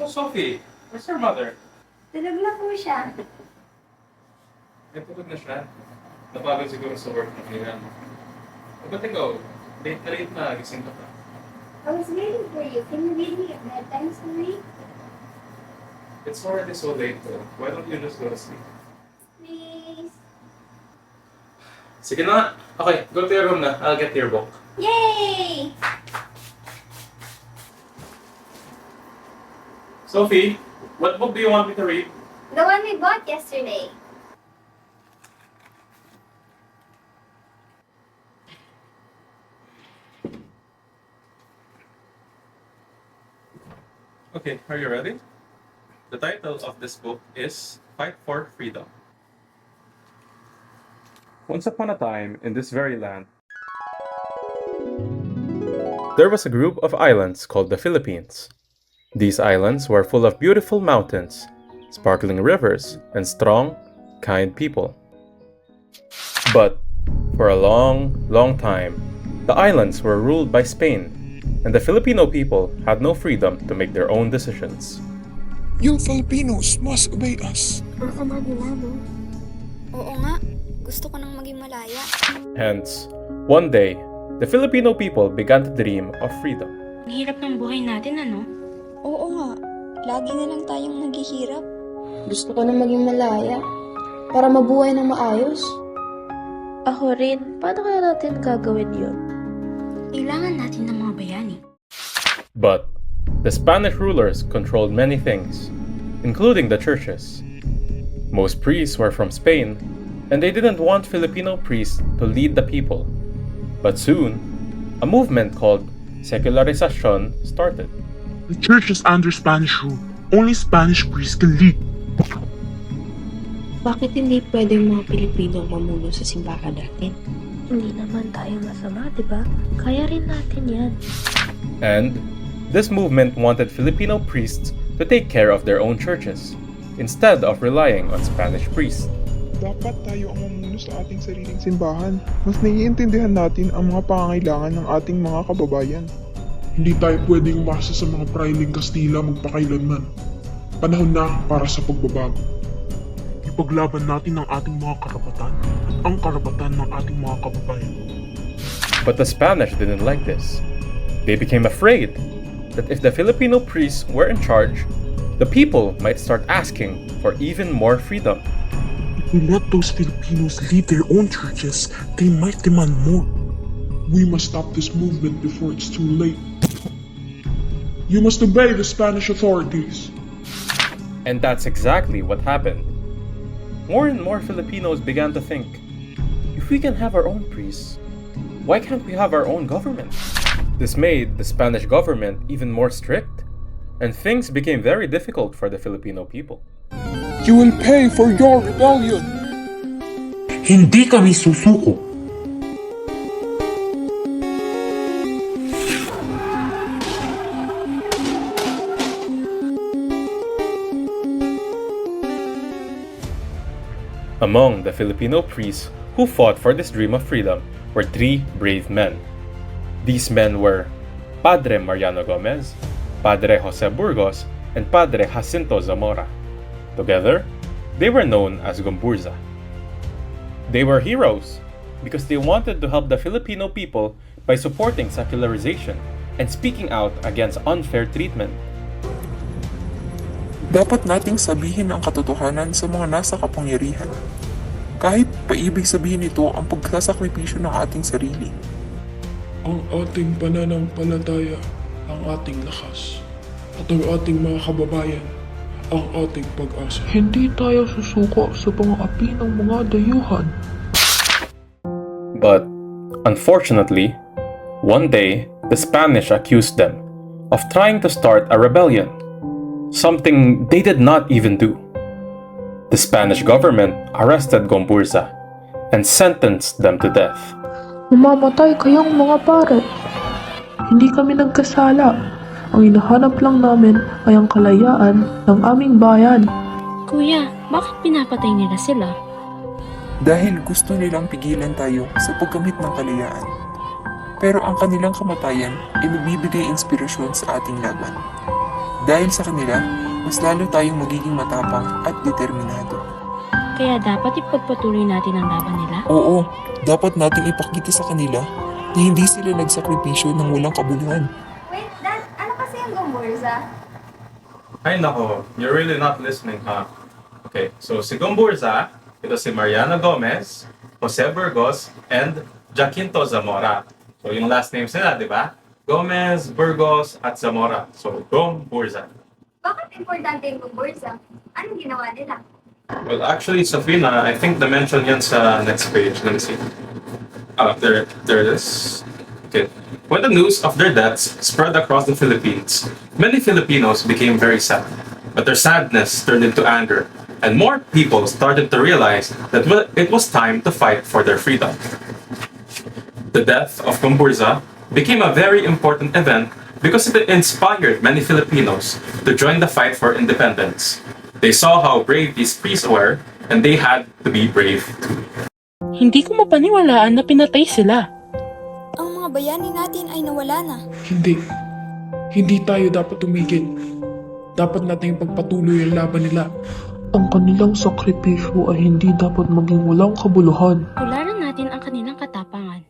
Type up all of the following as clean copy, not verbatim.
So, Sophie, where's your mother? Tulog na po siya. May pagod na siya. Napagod siguro sa work na kaya. Ba't ikaw? Late na, gising ka pa. I was waiting for you. Can you read me a bedtime story? It's already so late though. Why don't you just go to sleep? Please. Sige na. Okay, go to your room na. I'll get your book. Yay! Sophie, what book do you want me to read? The one we bought yesterday. Okay, are you ready? The title of this book is Fight for Freedom. Once upon a time, in this very land, there was a group of islands called the Philippines. These islands were full of beautiful mountains, sparkling rivers, and strong, kind people. But for a long, long time, the islands were ruled by Spain, and the Filipino people had no freedom to make their own decisions. You Filipinos must obey us. Ang sama nila, no? Oo nga. Gusto ko nang maging malaya. Hence, one day, the Filipino people began to dream of freedom. Ang hirap ng buhay natin, ano? Oo nga. Lagi na lang tayong naghihirap. Gusto ko na maging malaya para mabuhay ng maayos. Ako rin. Paano kaya natin gagawin yun? Kailangan natin ng mga bayani. But the Spanish rulers controlled many things, including the churches. Most priests were from Spain, and they didn't want Filipino priests to lead the people. But soon, a movement called secularization started. The church is under Spanish rule. Only Spanish priests can lead. Bakit hindi pwedeng mga Pilipino mamuno sa simbahan natin? Hindi naman tayo masama, di ba? Kaya rin natin yan. And this movement wanted Filipino priests to take care of their own churches, instead of relying on Spanish priests. Dapat tayo ang mamuno sa ating sariling simbahan. Mas naiintindihan natin ang mga pangangailangan ng ating mga kababayan. Hindi tayo pwedeng umasa sa mga prailing Kastila magpakailanman. Panahon na para sa pagbabago. Ipaglaban natin ang ating mga karapatan at ang karapatan ng ating mga kababayan. But the Spanish didn't like this. They became afraid that if the Filipino priests were in charge, the people might start asking for even more freedom. If we let those Filipinos lead their own churches, they might demand more. We must stop this movement before it's too late. You must obey the Spanish authorities. And that's exactly what happened. More and more Filipinos began to think, if we can have our own priests, why can't we have our own government? This made the Spanish government even more strict, and things became very difficult for the Filipino people. You will pay for your rebellion. Hindi kami susuko. Among the Filipino priests who fought for this dream of freedom were three brave men. These men were Padre Mariano Gomez, Padre Jose Burgos, and Padre Jacinto Zamora. Together, they were known as Gomburza. They were heroes because they wanted to help the Filipino people by supporting secularization and speaking out against unfair treatment. Dapat nating sabihin ang katotohanan sa mga nasa kapangyarihan. Kahit paibig sabihin nito ang pagsasakripisyo ng ating sarili. Ang ating pananampalataya, ang ating lakas, at ang ating mga kababayan, ang ating pag-asa. Hindi tayo susuko sa pang-api ng mga dayuhan. But, unfortunately, one day, the Spanish accused them of trying to start a rebellion, something they did not even do. The Spanish government arrested Gomburza and sentenced them to death. Mamamatay kayong mga pare. Hindi kami nagkasala. Ang hinahanap lang namin ay ang kalayaan ng aming bayan. Kuya, bakit pinapatay nila sila? Dahil gusto nilang pigilan tayo sa pagkamit ng kalayaan. Pero ang kanilang kamatayan ay magbibigay inspirasyon sa ating laban. Dahil sa kanila, mas lalo tayong magiging matapang at determinado. Kaya dapat ipagpatuloy natin ang laban nila? Oo, dapat nating ipakita sa kanila na hindi sila nagsakripisyo ng walang kabuluhan. Wait, Dad, ano kasi yung Gomburza? Ay nako, you're really not listening, huh? Okay, so si Gomburza, ito si Mariana Gomez, Jose Burgos, and Jacinto Zamora. So yung last names nila, di ba? Gomez, Burgos, at Zamora. So Gomburza. Bakit importante yung Gomburza? Anong ginawa nila? Well, actually, Safina, I think na-mention yan sa next page. Let me see. There it is. Okay. When the news of their deaths spread across the Philippines, many Filipinos became very sad. But their sadness turned into anger, and more people started to realize that it was time to fight for their freedom. The death of Gomburza became a very important event because it inspired many Filipinos to join the fight for independence. They saw how brave these priests were, and they had to be brave too. Hindi ko mapaniwalaan na pinatay sila. Ang mga bayani natin ay nawala na. Hindi. Hindi tayo dapat tumigil. Dapat nating pagpatuloy ang laban nila. Ang kanilang sakripisyo ay hindi dapat maging walang kabuluhan. Tularan natin ang kanilang katapangan.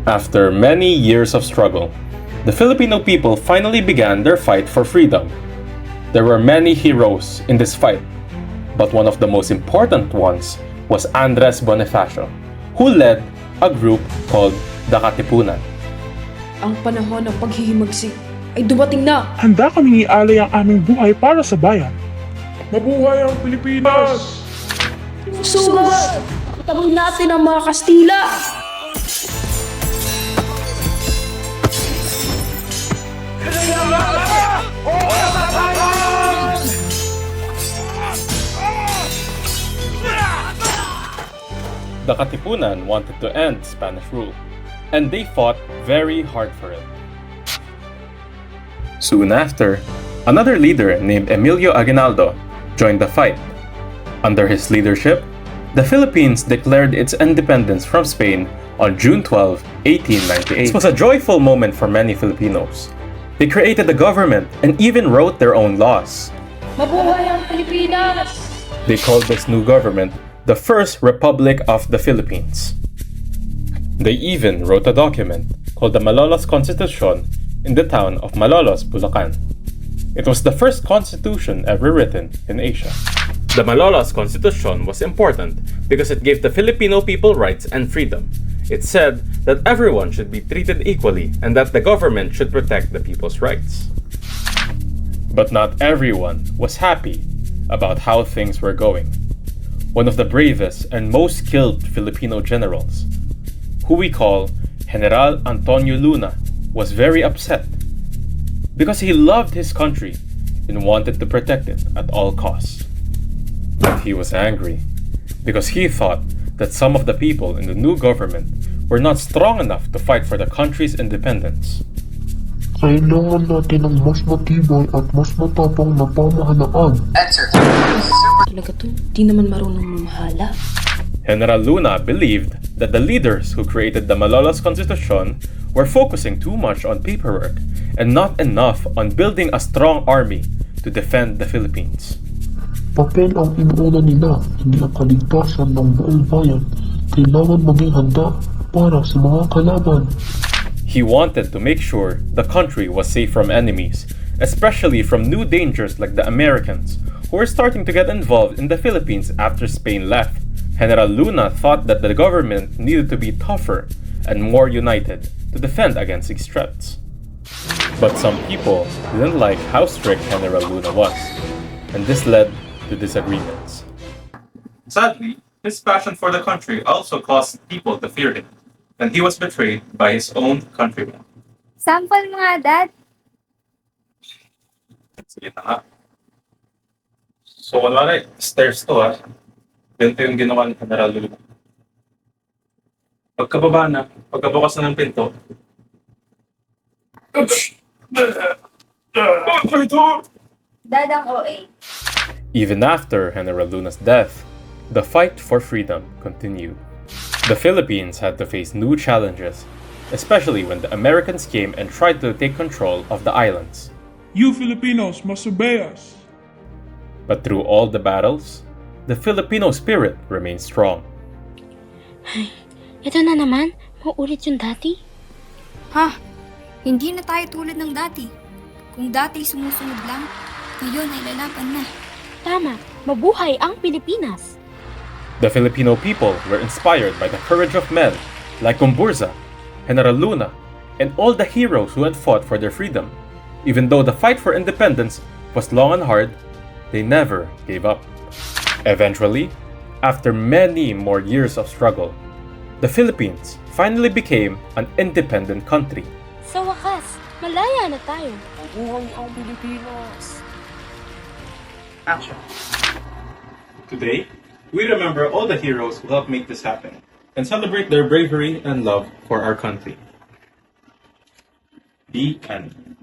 After many years of struggle, the Filipino people finally began their fight for freedom. There were many heroes in this fight, but one of the most important ones was Andres Bonifacio, who led a group called the Katipunan. Ang panahon ng paghihimagsik ay dumating na. Handa kaming ialay ang aming buhay para sa bayan. Mabuhay ang Pilipinas! Sugat! Taboy natin ang mga Kastila! The Katipunan wanted to end Spanish rule, and they fought very hard for it. Soon after, another leader named Emilio Aguinaldo joined the fight. Under his leadership, the Philippines declared its independence from Spain on June 12, 1898. This was a joyful moment for many Filipinos. They created a government and even wrote their own laws. Mabuhay ang Pilipinas! They called this new government the First Republic of the Philippines. They even wrote a document called the Malolos Constitution in the town of Malolos, Bulacan. It was the first constitution ever written in Asia. The Malolos Constitution was important because it gave the Filipino people rights and freedom. It said that everyone should be treated equally and that the government should protect the people's rights. But not everyone was happy about how things were going. One of the bravest and most skilled Filipino generals, who we call General Antonio Luna, was very upset because he loved his country and wanted to protect it at all costs. But he was angry because he thought that some of the people in the new government were not strong enough to fight for the country's independence. Kailangan natin ng mas matibay at mas matapang na pamahalaan. Talaga to, di naman marunong mamahala. General Luna believed that the leaders who created the Malolos Constitution were focusing too much on paperwork and not enough on building a strong army to defend the Philippines. Papel ang inuuna nila, hindi ang kaligtasan ng buong bayan. Kailangan maging handa para sa mga kalaban. He wanted to make sure the country was safe from enemies, especially from new dangers like the Americans, who were starting to get involved in the Philippines after Spain left. General Luna thought that the government needed to be tougher and more united to defend against these threats. But some people didn't like how strict General Luna was, and this led to disagreements. Sadly, his passion for the country also caused people to fear him, and he was betrayed by his own countrymen. Sample mo nga, Dad. Sige na nga. So, kunwari, stairs to ha. Ganito yung ginawa ni General Luna. Pagkababa na, pagkabukas na ng pinto, Dad ang OA. even after General Luna's death, The fight for freedom continued. The Philippines had to face new challenges, especially when the Americans came and tried to take control of the islands. You Filipinos must obey us. But through all the battles, the Filipino spirit remained strong. Ito na naman, mauulit yung dati. Ha? Hindi na tayo tulad ng dati. Kung dati sumusunod lang, ngayon ay lalaban na. Tama, mabuhay ang Pilipinas. The Filipino people were inspired by the courage of men like Gumburza, General Luna, and all the heroes who had fought for their freedom. Even though the fight for independence was long and hard, they never gave up. Eventually, after many more years of struggle, the Philippines finally became an independent country. Sa wakas, malaya na tayo. Mabuhay ang Pilipinas. Action. Today, we remember all the heroes who helped make this happen and celebrate their bravery and love for our country. The end.